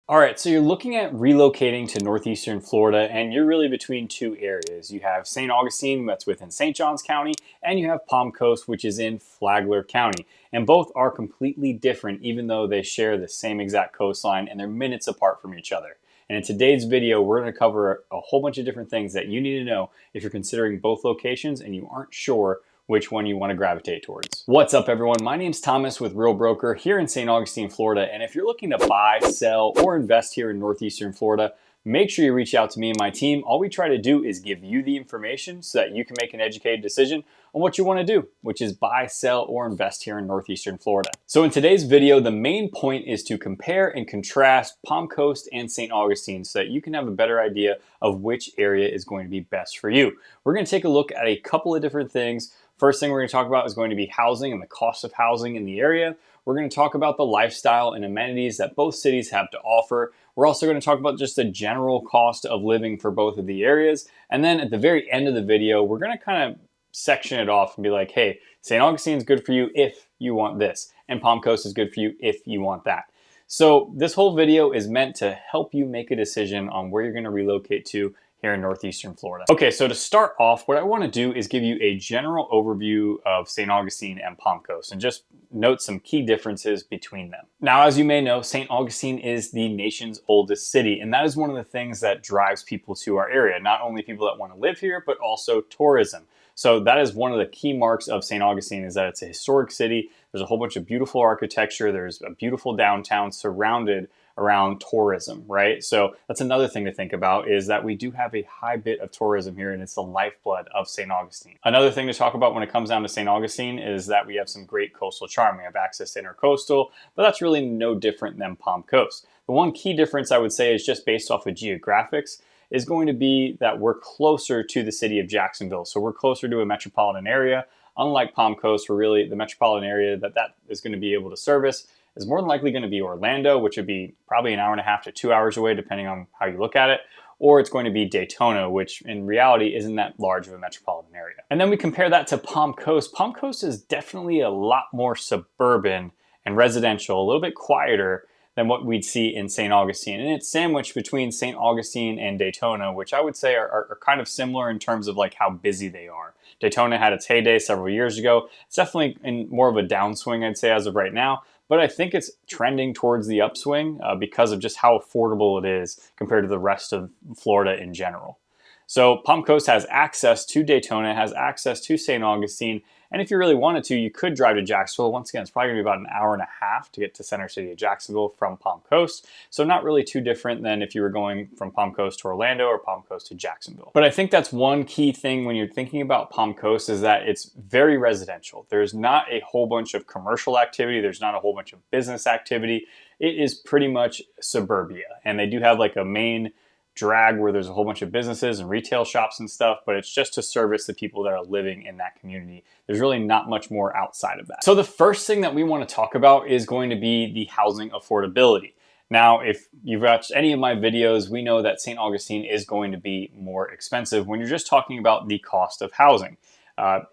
All right, so you're looking at relocating to northeastern Florida, and you're really between two areas. You have St. Augustine, that's within St. Johns County, and you have Palm Coast, which is in Flagler County. And both are completely different, even though they share the same exact coastline and they're minutes apart from each other. And in today's video, we're going to cover a whole bunch of different things that you need to know if you're considering both locations and you aren't sure which one you want to gravitate towards. What's up, everyone? My name's Thomas with Real Broker here in St. Augustine, Florida. And if you're looking to buy, sell, or invest here in northeastern Florida, make sure you reach out to me and my team. All we try to do is give you the information so that you can make an educated decision on what you want to do, which is buy, sell, or invest here in northeastern Florida. So in today's video, the main point is to compare and contrast Palm Coast and St. Augustine so that you can have a better idea of which area is going to be best for you. We're going to take a look at a couple of different things. First thing we're going to talk about is going to be housing and the cost of housing in the area. We're going to talk about the lifestyle and amenities that both cities have to offer. We're also going to talk about just the general cost of living for both of the areas. And then at the very end of the video, we're going to kind of section it off and be like, hey, St. Augustine is good for you if you want this, and Palm Coast is good for you if you want that. So this whole video is meant to help you make a decision on where you're going to relocate to here in northeastern Florida. Okay, so to start off, what I want to do is give you a general overview of St. Augustine and Palm Coast and just note some key differences between them. Now, as you may know, St. Augustine is the nation's oldest city, and that is one of the things that drives people to our area. Not only people that want to live here, but also tourism. So that is one of the key marks of St. Augustine, is that it's a historic city. There's a whole bunch of beautiful architecture. There's a beautiful downtown surrounded around tourism, right? So that's another thing to think about, is that we do have a high bit of tourism here, and it's the lifeblood of St. Augustine. Another thing to talk about when it comes down to St. Augustine is that we have some great coastal charm. We have access to intercoastal, but that's really no different than Palm Coast. The one key difference I would say is just based off of geographics is going to be that we're closer to the city of Jacksonville. So we're closer to a metropolitan area. Unlike Palm Coast, we're really the metropolitan area that is going to be able to service is more than likely going to be Orlando, which would be probably an hour and a half to 2 hours away, depending on how you look at it, or it's going to be Daytona, which in reality isn't that large of a metropolitan area. And then we compare that to Palm Coast. Palm Coast is definitely a lot more suburban and residential, a little bit quieter than what we'd see in St. Augustine. And it's sandwiched between St. Augustine and Daytona, which I would say are kind of similar in terms of like how busy they are. Daytona had its heyday several years ago. It's definitely in more of a downswing, I'd say, as of right now. But I think it's trending towards the upswing because of just how affordable it is compared to the rest of Florida in general. So Palm Coast has access to Daytona, has access to St. Augustine, and if you really wanted to, you could drive to Jacksonville. Once again, it's probably gonna be about an hour and a half to get to center city of Jacksonville from Palm Coast. So not really too different than if you were going from Palm Coast to Orlando or Palm Coast to Jacksonville. But I think that's one key thing when you're thinking about Palm Coast, is that it's very residential. There's not a whole bunch of commercial activity. There's not a whole bunch of business activity. It is pretty much suburbia. And they do have like a main drag where there's a whole bunch of businesses and retail shops and stuff, but it's just to service the people that are living in that community. There's really not much more outside of that. So the first thing that we want to talk about is going to be the housing affordability. Now, if you've watched any of my videos, we know that St. Augustine is going to be more expensive when you're just talking about the cost of housing.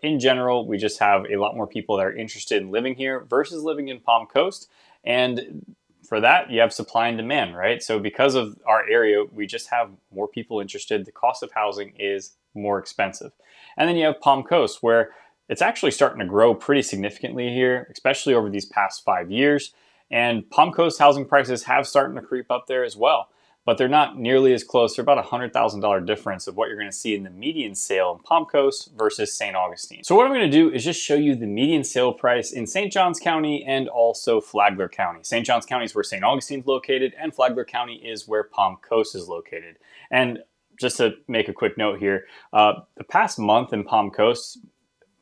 In general, we just have a lot more people that are interested in living here versus living in Palm Coast. And for that, you have supply and demand, right? So because of our area, we just have more people interested. The cost of housing is more expensive. And then you have Palm Coast, where it's actually starting to grow pretty significantly here, especially over these past 5 years. And Palm Coast housing prices have started to creep up there as well, but they're not nearly as close. They're about $100,000 difference of what you're going to see in the median sale in Palm Coast versus St. Augustine. So what I'm going to do is just show you the median sale price in St. Johns County and also Flagler County. St. Johns County is where St. Augustine is located, and Flagler County is where Palm Coast is located. And just to make a quick note here, the past month in Palm Coast,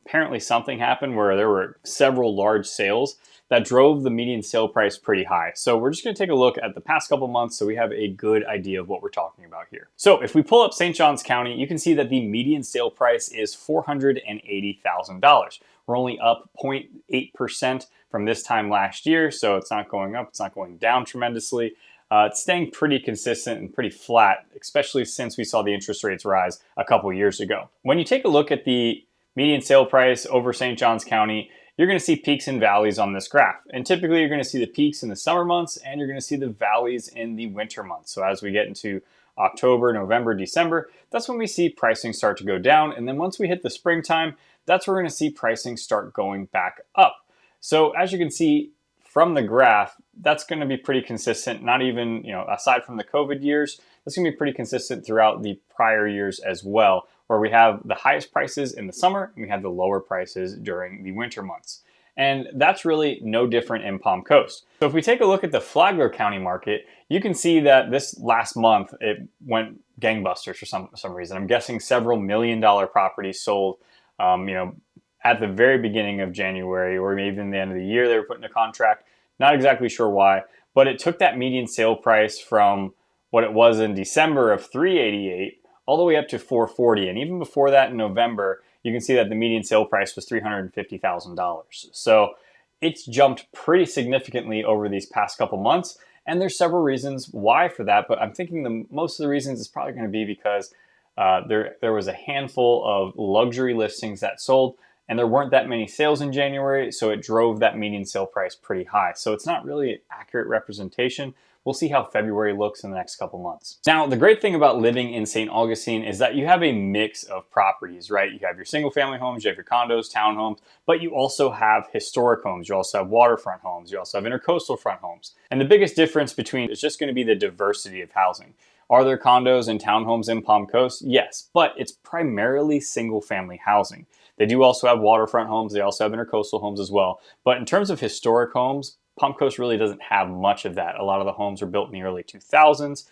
apparently something happened where there were several large sales that drove the median sale price pretty high. So we're just gonna take a look at the past couple months so we have a good idea of what we're talking about here. So if we pull up St. Johns County, you can see that the median sale price is $480,000. We're only up 0.8% from this time last year, so it's not going up, it's not going down tremendously. It's staying pretty consistent and pretty flat, especially since we saw the interest rates rise a couple years ago. When you take a look at the median sale price over St. Johns County, you're going to see peaks and valleys on this graph. And typically you're going to see the peaks in the summer months and you're going to see the valleys in the winter months. So as we get into October, November, December, that's when we see pricing start to go down. And then once we hit the springtime, that's where we're going to see pricing start going back up. So as you can see from the graph, that's going to be pretty consistent, not even, aside from the COVID years, that's going to be pretty consistent throughout the prior years as well, where we have the highest prices in the summer and we have the lower prices during the winter months. And that's really no different in Palm Coast. So if we take a look at the Flagler County market, you can see that this last month, it went gangbusters for some reason. I'm guessing several $1 million properties sold, at the very beginning of January or maybe even the end of the year, they were put in a contract. Not exactly sure why, but it took that median sale price from what it was in December of $388 all the way up to $440. And even before that in November, you can see that the median sale price was $350,000. So it's jumped pretty significantly over these past couple months. And there's several reasons why for that, but I'm thinking most of the reasons is probably going to be because there was a handful of luxury listings that sold, and there weren't that many sales in January, so it drove that median sale price pretty high. So it's not really an accurate representation. We'll see how February looks in the next couple months. Now, the great thing about living in St. Augustine is that you have a mix of properties, right? You have your single family homes, you have your condos, townhomes, but you also have historic homes. You also have waterfront homes. You also have intercoastal front homes. And the biggest difference between is just going to be the diversity of housing. Are there condos and townhomes in Palm Coast? Yes, but it's primarily single family housing. They do also have waterfront homes. They also have intercoastal homes as well. But in terms of historic homes, Palm Coast really doesn't have much of that. A lot of the homes were built in the early 2000s.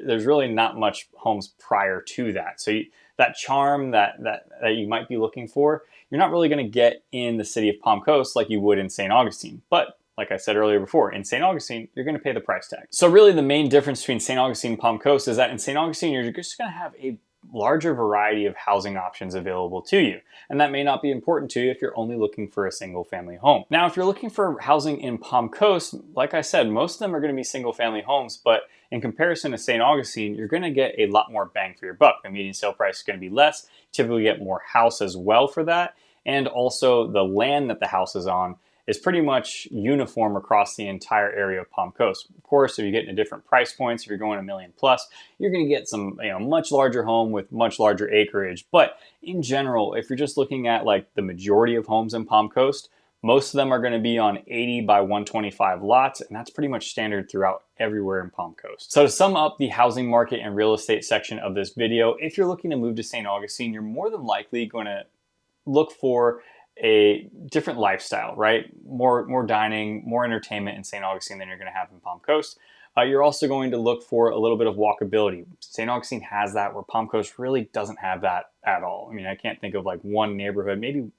There's really not much homes prior to that. So that charm that you might be looking for, you're not really going to get in the city of Palm Coast like you would in St. Augustine. But like I said earlier before, in St. Augustine, you're going to pay the price tag. So really the main difference between St. Augustine and Palm Coast is that in St. Augustine, you're just going to have a larger variety of housing options available to you. And that may not be important to you if you're only looking for a single family home. Now, if you're looking for housing in Palm Coast, like I said, most of them are going to be single family homes, but in comparison to St. Augustine, you're going to get a lot more bang for your buck. The median sale price is going to be less. You typically get more house as well for that. And also the land that the house is on is pretty much uniform across the entire area of Palm Coast. Of course, if you're getting to different price points, if you're going $1 million plus, you're going to get some much larger home with much larger acreage. But in general, if you're just looking at like the majority of homes in Palm Coast, most of them are going to be on 80 by 125 lots, and that's pretty much standard throughout everywhere in Palm Coast. So to sum up the housing market and real estate section of this video, if you're looking to move to St. Augustine, you're more than likely going to look for a different lifestyle, right? More dining, more entertainment in St. Augustine than you're going to have in Palm Coast. You're also going to look for a little bit of walkability. St. Augustine has that where Palm Coast really doesn't have that at all. I mean, I can't think of like one neighborhood, maybe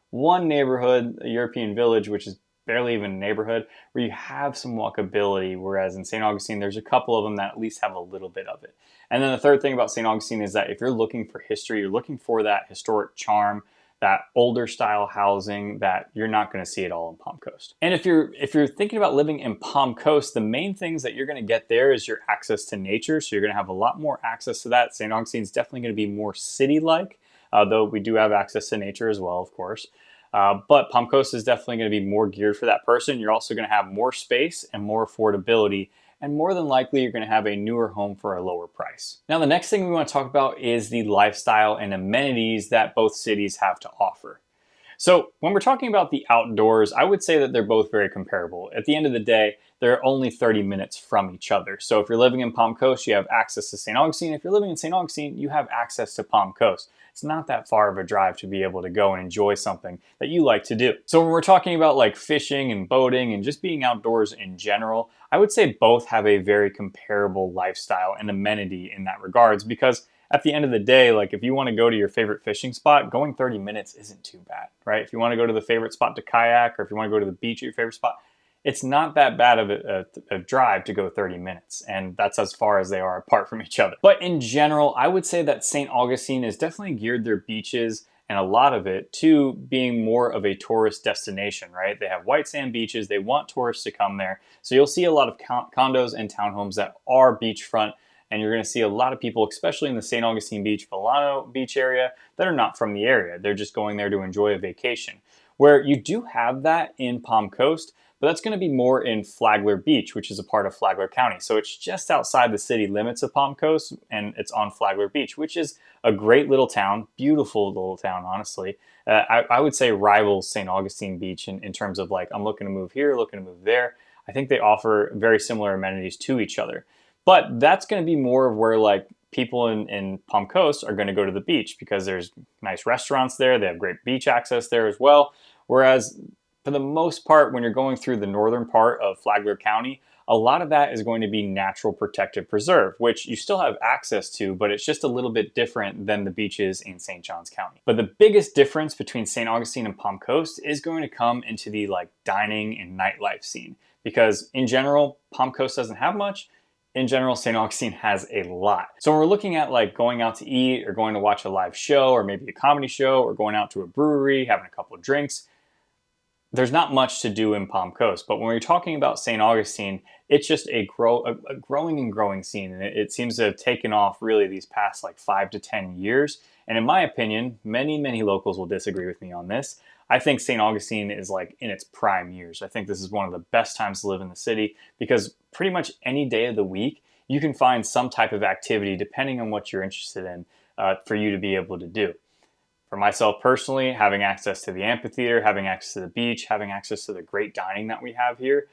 one neighborhood, a European Village, which is barely even a neighborhood, where you have some walkability, whereas in St. Augustine, there's a couple of them that at least have a little bit of it. And then the third thing about St. Augustine is that if you're looking for history, you're looking for that historic charm, that older style housing, that you're not going to see it all in Palm Coast. And if you're thinking about living in Palm Coast, the main things that you're going to get there is your access to nature. So you're going to have a lot more access to that. St. Augustine is definitely going to be more city-like, though we do have access to nature as well, of course. But Palm Coast is definitely going to be more geared for that person. You're also going to have more space and more affordability. And more than likely, you're going to have a newer home for a lower price. Now, the next thing we want to talk about is the lifestyle and amenities that both cities have to offer. So when we're talking about the outdoors, I would say that they're both very comparable. At the end of the day, they're only 30 minutes from each other. So if you're living in Palm Coast, you have access to St. Augustine. If you're living in St. Augustine, you have access to Palm Coast. It's not that far of a drive to be able to go and enjoy something that you like to do. So when we're talking about like fishing and boating and just being outdoors in general, I would say both have a very comparable lifestyle and amenity in that regards, because at the end of the day, like if you want to go to your favorite fishing spot, going 30 minutes isn't too bad, right? If you want to go to the favorite spot to kayak, or if you want to go to the beach at your favorite spot, it's not that bad of a drive to go 30 minutes. And that's as far as they are apart from each other. But in general, I would say that St. Augustine has definitely geared their beaches and a lot of it to being more of a tourist destination, right? They have white sand beaches. They want tourists to come there. So you'll see a lot of condos and townhomes that are beachfront. And you're going to see a lot of people, especially in the St. Augustine Beach, Volano Beach area, that are not from the area. They're just going there to enjoy a vacation. where you do have that in Palm Coast, but that's going to be more in Flagler Beach, which is a part of Flagler County. So it's just outside the city limits of Palm Coast, and it's on Flagler Beach, which is a great little town, beautiful little town, honestly. I would say rivals St. Augustine Beach in terms of like, I'm looking to move here, looking to move there. I think they offer very similar amenities to each other. But that's going to be more of where like people in Palm Coast are going to go to the beach because there's nice restaurants there. They have great beach access there as well. Whereas for the most part, when you're going through the northern part of Flagler County, a lot of that is going to be natural protected preserve, which you still have access to, but it's just a little bit different than the beaches in St. Johns County. But the biggest difference between St. Augustine and Palm Coast is going to come into the like dining and nightlife scene, because in general, Palm Coast doesn't have much. In general, St. Augustine has a lot. So when we're looking at like going out to eat or going to watch a live show or maybe a comedy show or going out to a brewery, having a couple of drinks, there's not much to do in Palm Coast. But when we're talking about St. Augustine, it's just a growing and growing scene. And it seems to have taken off really these past like 5 to 10 years. And in my opinion, many locals will disagree with me on this. I think St. Augustine is like in its prime years. I think this is one of the best times to live in the city because pretty much any day of the week, you can find some type of activity depending on what you're interested in for you to be able to do. For myself personally, having access to the amphitheater, having access to the beach, having access to the great dining that we have here,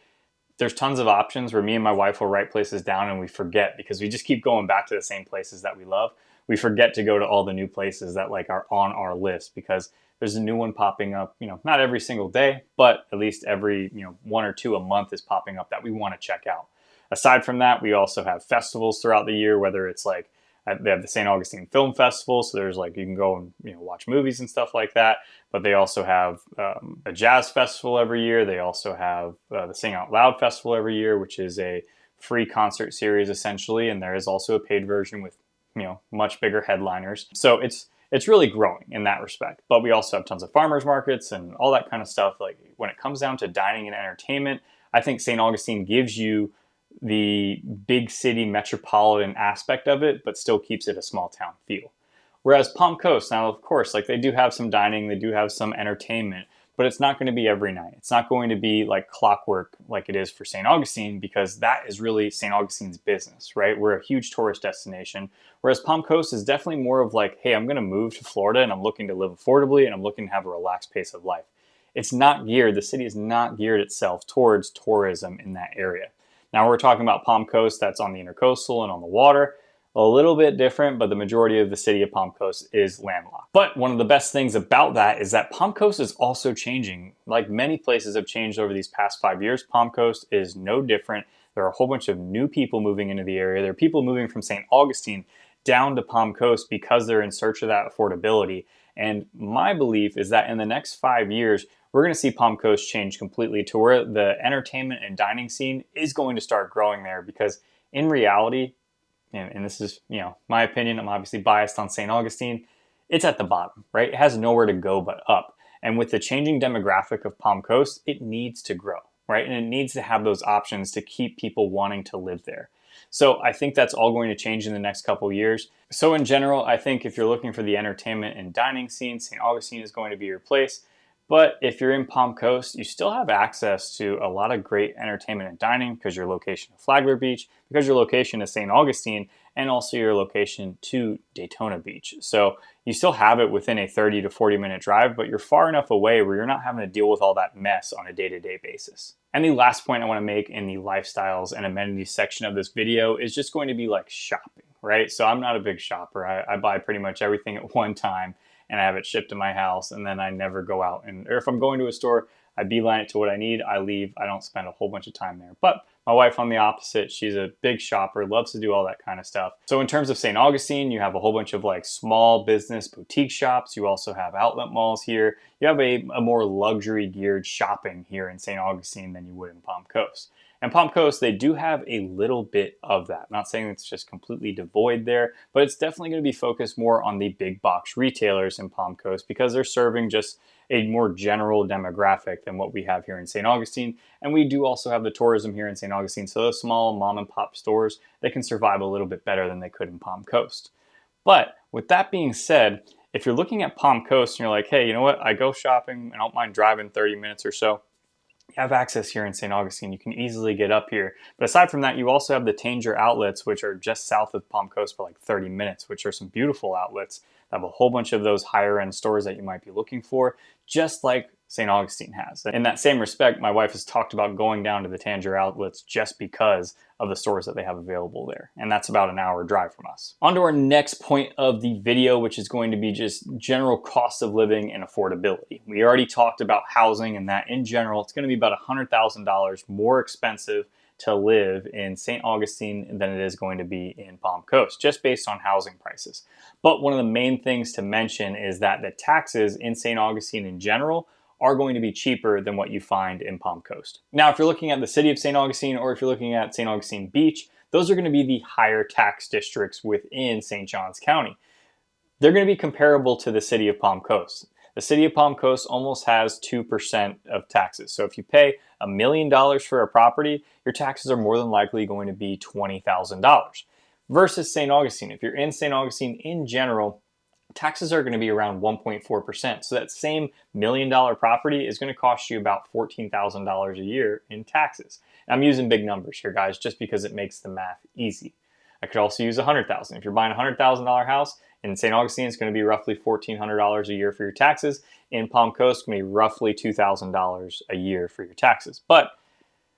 there's tons of options where me and my wife will write places down and we forget because we just keep going back to the same places that we love. We forget to go to all the new places that like are on our list because there's a new one popping up, not every single day, but at least every, 1 or 2 a month is popping up that we want to check out. Aside from that, we also have festivals throughout the year, whether it's like they have the St. Augustine Film Festival, so there's like you can go and watch movies and stuff like that. But they also have a jazz festival every year. They also have the Sing Out Loud Festival every year, which is a free concert series essentially, and there is also a paid version with much bigger headliners. So it's really growing in that respect. But we also have tons of farmers markets and all that kind of stuff. Like when it comes down to dining and entertainment, I think St. Augustine gives you the big city metropolitan aspect of it, but still keeps it a small town feel. Whereas Palm Coast, now of course, like they do have some dining, they do have some entertainment, but it's not going to be every night. It's not going to be like clockwork like it is for St. Augustine, because that is really St. Augustine's business, right? We're a huge tourist destination. Whereas Palm Coast is definitely more of like, hey, I'm going to move to Florida and I'm looking to live affordably and I'm looking to have a relaxed pace of life. It's not geared, the city is not geared itself towards tourism in that area. Now we're talking about Palm Coast that's on the intercoastal and on the water. A little bit different, but the majority of the city of Palm Coast is landlocked. But one of the best things about that is that Palm Coast is also changing. Like many places have changed over these past 5 years, Palm Coast is no different. There are a whole bunch of new people moving into the area. There are people moving from St. Augustine down to Palm Coast because they're in search of that affordability. And my belief is that in the next 5 years, we're going to see Palm Coast change completely to where the entertainment and dining scene is going to start growing there, because in reality, and this is, my opinion, I'm obviously biased on St. Augustine, it's at the bottom, right? It has nowhere to go but up. And with the changing demographic of Palm Coast, it needs to grow, right? And it needs to have those options to keep people wanting to live there. So I think that's all going to change in the next couple of years. So in general, I think if you're looking for the entertainment and dining scene, St. Augustine is going to be your place. But if you're in Palm Coast, you still have access to a lot of great entertainment and dining because your location is Flagler Beach, because your location is St. Augustine, and also your location to Daytona Beach. So you still have it within a 30 to 40 minute drive, but you're far enough away where you're not having to deal with all that mess on a day-to-day basis. And the last point I want to make in the lifestyles and amenities section of this video is just going to be like shopping, right? So I'm not a big shopper. I buy pretty much everything at one time, and I have it shipped to my house, and then I never go out. Or if I'm going to a store, I beeline it to what I need, I leave, I don't spend a whole bunch of time there. But my wife on the opposite, she's a big shopper, loves to do all that kind of stuff. So in terms of St. Augustine, you have a whole bunch of like small business boutique shops. You also have outlet malls here. You have a more luxury geared shopping here in St. Augustine than you would in Palm Coast. And Palm Coast, they do have a little bit of that. I'm not saying it's just completely devoid there, but it's definitely going to be focused more on the big box retailers in Palm Coast because they're serving just a more general demographic than what we have here in St. Augustine. And we do also have the tourism here in St. Augustine. So those small mom and pop stores, they can survive a little bit better than they could in Palm Coast. But with that being said, If you're looking at Palm Coast and you're like, hey, you know what? I go shopping, I don't mind driving 30 minutes or so. You have access here in St. Augustine. You can easily get up here. But aside from that, you also have the Tanger outlets, which are just south of Palm Coast for like 30 minutes, which are some beautiful outlets that have a whole bunch of those higher end stores that you might be looking for, just like St. Augustine has. In that same respect, my wife has talked about going down to the Tanger outlets just because of the stores that they have available there. And that's about an hour drive from us. On to our next point of the video, which is going to be just general cost of living and affordability. We already talked about housing and that in general, it's going to be about $100,000 more expensive to live in St. Augustine than it is going to be in Palm Coast, just based on housing prices. But one of the main things to mention is that the taxes in St. Augustine in general are going to be cheaper than what you find in Palm Coast. Now, if you're looking at the city of St. Augustine or if you're looking at St. Augustine Beach, those are going to be the higher tax districts within St. Johns County. They're going to be comparable to the city of Palm Coast. The city of Palm Coast almost has 2% of taxes. So if you pay $1 million for a property, your taxes are more than likely going to be $20,000. Versus St. Augustine. If you're in St. Augustine in general, taxes are going to be around 1.4%. So that same $1 million property is going to cost you about $14,000 a year in taxes. And I'm using big numbers here, guys, just because it makes the math easy. I could also use $100,000. If you're buying a $100,000 house in St. Augustine, it's going to be roughly $1,400 a year for your taxes. In Palm Coast, it's going to be roughly $2,000 a year for your taxes. But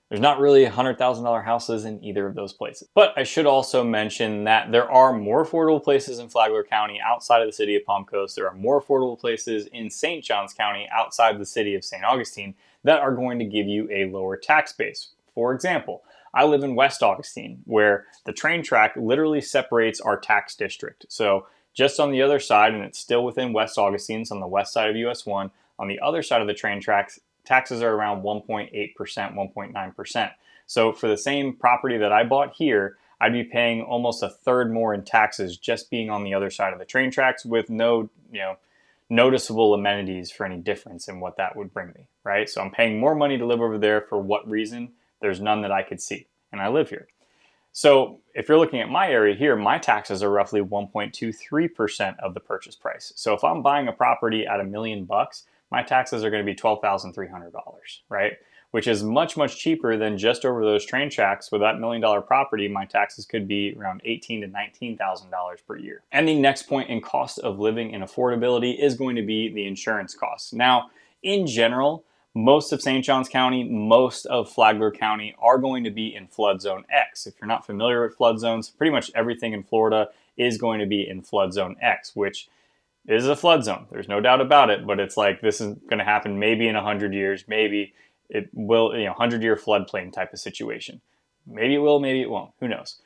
there's not really $100,000 houses in either of those places. But I should also mention that there are more affordable places in Flagler County outside of the city of Palm Coast. There are more affordable places in St. Johns County outside the city of St. Augustine that are going to give you a lower tax base. For example, I live in West Augustine, where the train track literally separates our tax district. So just on the other side, and it's still within West Augustine, it's on the west side of US 1, on the other side of the train tracks, taxes are around 1.8%, 1.9%. So for the same property that I bought here, I'd be paying almost a third more in taxes just being on the other side of the train tracks with no, noticeable amenities for any difference in what that would bring me, right? So I'm paying more money to live over there. For what reason? There's none that I could see, and I live here. So if you're looking at my area here, my taxes are roughly 1.23% of the purchase price. So if I'm buying a property at $1 million, my taxes are going to be $12,300, right? Which is much, much cheaper than just over those train tracks. With that $1 million property, my taxes could be around $18,000 to $19,000 per year. And the next point in cost of living and affordability is going to be the insurance costs. Now, in general, most of St. Johns County, most of Flagler County are going to be in flood zone X. If you're not familiar with flood zones, pretty much everything in Florida is going to be in flood zone X, which is a flood zone. There's no doubt about it, but it's like this is going to happen maybe in 100 years, maybe it will, 100-year floodplain type of situation. Maybe it will, maybe it won't, who knows.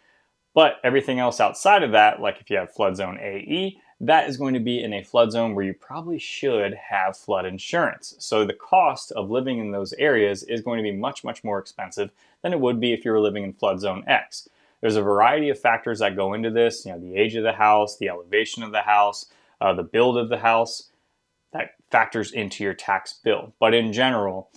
But everything else outside of that, like if you have flood zone AE, that is going to be in a flood zone where you probably should have flood insurance. So the cost of living in those areas is going to be much, much more expensive than it would be if you were living in flood zone X. There's a variety of factors that go into this, the age of the house, the elevation of the house, the build of the house, that factors into your tax bill. But in general,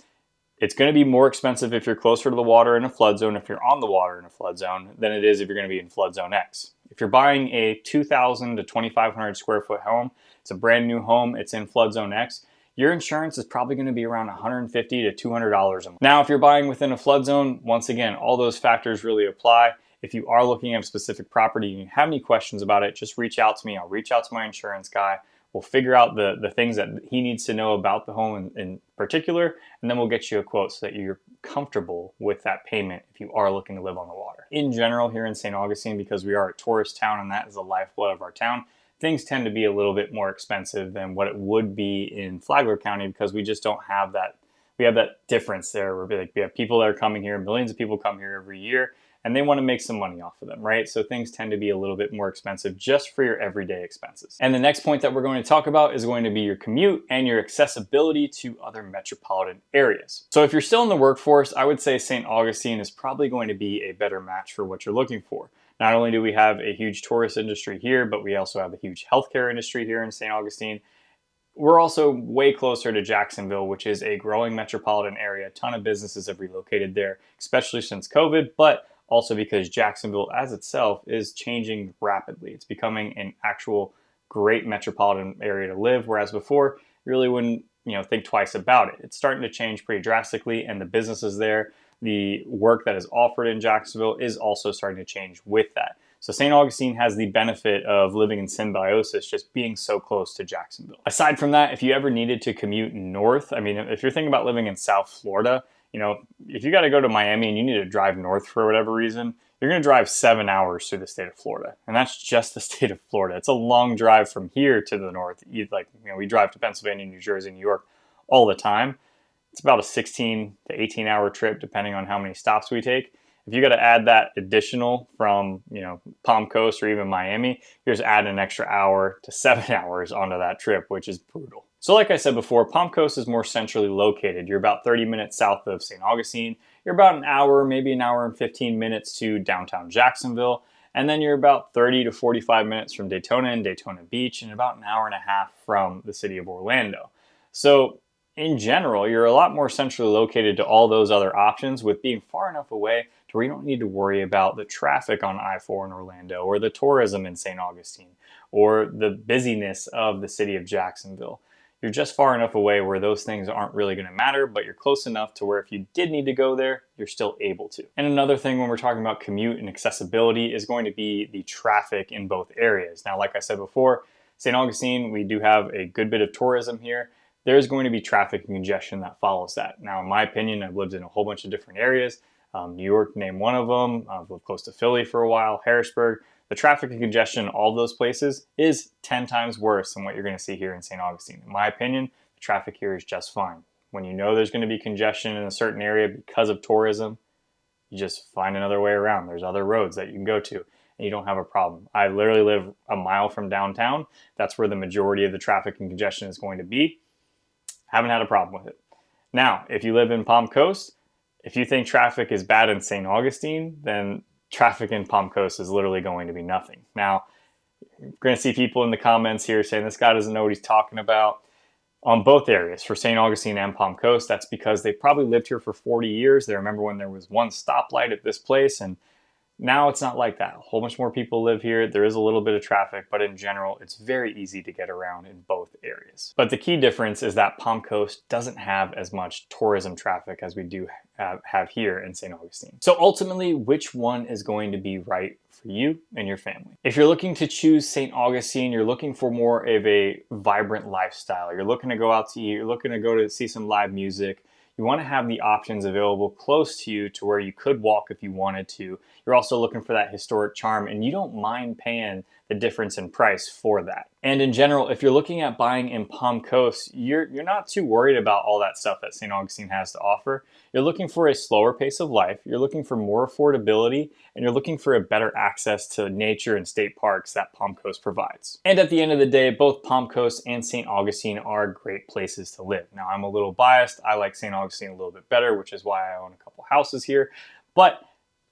it's going to be more expensive if you're closer to the water in a flood zone, if you're on the water in a flood zone, than it is if you're going to be in flood zone X. If you're buying a 2,000 to 2,500 square foot home, it's a brand new home, it's in flood zone X, your insurance is probably going to be around $150 to $200 a month. Now, if you're buying within a flood zone, once again, all those factors really apply. If you are looking at a specific property and you have any questions about it, just reach out to me. I'll reach out to my insurance guy. We'll figure out the things that he needs to know about the home in particular, and then we'll get you a quote so that you're comfortable with that payment if you are looking to live on the water. In general, here in St. Augustine, because we are a tourist town and that is the lifeblood of our town, things tend to be a little bit more expensive than what it would be in Flagler County because we just don't have that. We have that difference there where we have people that are coming here, millions of people come here every year, and they want to make some money off of them, right? So things tend to be a little bit more expensive just for your everyday expenses. And the next point that we're going to talk about is going to be your commute and your accessibility to other metropolitan areas. So if you're still in the workforce, I would say St. Augustine is probably going to be a better match for what you're looking for. Not only do we have a huge tourist industry here, but we also have a huge healthcare industry here in St. Augustine. We're also way closer to Jacksonville, which is a growing metropolitan area. A ton of businesses have relocated there, especially since COVID, but also because Jacksonville as itself is changing rapidly. It's becoming an actual great metropolitan area to live, whereas before you really wouldn't think twice about it. It's starting to change pretty drastically, and the businesses there, the work that is offered in Jacksonville is also starting to change with that. So St. Augustine has the benefit of living in symbiosis, just being so close to Jacksonville. Aside from that, if you ever needed to commute north, I mean, if you're thinking about living in South Florida, if you got to go to Miami and you need to drive north for whatever reason, you're going to drive 7 hours through the state of Florida. And that's just the state of Florida. It's a long drive from here to the north. We drive to Pennsylvania, New Jersey, New York all the time. It's about a 16 to 18 hour trip, depending on how many stops we take. If you got to add that additional from, Palm Coast or even Miami, you're just adding an extra hour to 7 hours onto that trip, which is brutal. So like I said before, Palm Coast is more centrally located. You're about 30 minutes south of St. Augustine. You're about an hour, maybe an hour and 15 minutes to downtown Jacksonville. And then you're about 30 to 45 minutes from Daytona and Daytona Beach, and about an hour and a half from the city of Orlando. So in general, you're a lot more centrally located to all those other options, with being far enough away to where you don't need to worry about the traffic on I-4 in Orlando, or the tourism in St. Augustine, or the busyness of the city of Jacksonville. You're just far enough away where those things aren't really going to matter, but you're close enough to where if you did need to go there, you're still able to. And another thing when we're talking about commute and accessibility is going to be the traffic in both areas. Now, like I said before, St. Augustine, we do have a good bit of tourism here. There's going to be traffic and congestion that follows that. Now, in my opinion, I've lived in a whole bunch of different areas. New York, name one of them. I've lived close to Philly for a while, Harrisburg. The traffic and congestion in all of those places is 10 times worse than what you're going to see here in St. Augustine. In my opinion, the traffic here is just fine. When you know there's going to be congestion in a certain area because of tourism, you just find another way around. There's other roads that you can go to, and you don't have a problem. I literally live a mile from downtown. That's where the majority of the traffic and congestion is going to be. Haven't had a problem with it. Now, if you live in Palm Coast, if you think traffic is bad in St. Augustine, then traffic in Palm Coast is literally going to be nothing. Now, you're going to see people in the comments here saying this guy doesn't know what he's talking about. On both areas, for St. Augustine and Palm Coast, that's because they probably lived here for 40 years. They remember when there was one stoplight at this place, and now it's not like that. A whole bunch more people live here. There is a little bit of traffic, but in general, it's very easy to get around in both areas. But the key difference is that Palm Coast doesn't have as much tourism traffic as we do have here in St. Augustine. So ultimately, which one is going to be right for you and your family? If you're looking to choose St. Augustine, you're looking for more of a vibrant lifestyle. You're looking to go out to eat. You're looking to go to see some live music. You want to have the options available close to you to where you could walk if you wanted to. You're also looking for that historic charm, and you don't mind paying the difference in price for that. And in general, if you're looking at buying in Palm Coast, you're not too worried about all that stuff that St. Augustine has to offer. You're looking for a slower pace of life, you're looking for more affordability, and you're looking for a better access to nature and state parks that Palm Coast provides. And at the end of the day, both Palm Coast and St. Augustine are great places to live. Now, I'm a little biased. I like St. Augustine a little bit better, which is why I own a couple houses here. But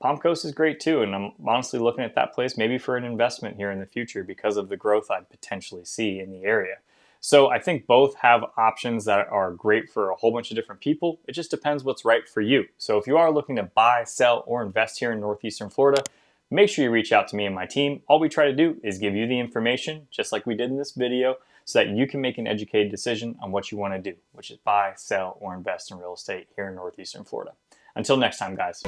Palm Coast is great too, and I'm honestly looking at that place maybe for an investment here in the future because of the growth I'd potentially see in the area. So I think both have options that are great for a whole bunch of different people. It just depends what's right for you. So if you are looking to buy, sell, or invest here in Northeastern Florida, make sure you reach out to me and my team. All we try to do is give you the information, just like we did in this video, so that you can make an educated decision on what you want to do, which is buy, sell, or invest in real estate here in Northeastern Florida. Until next time, guys.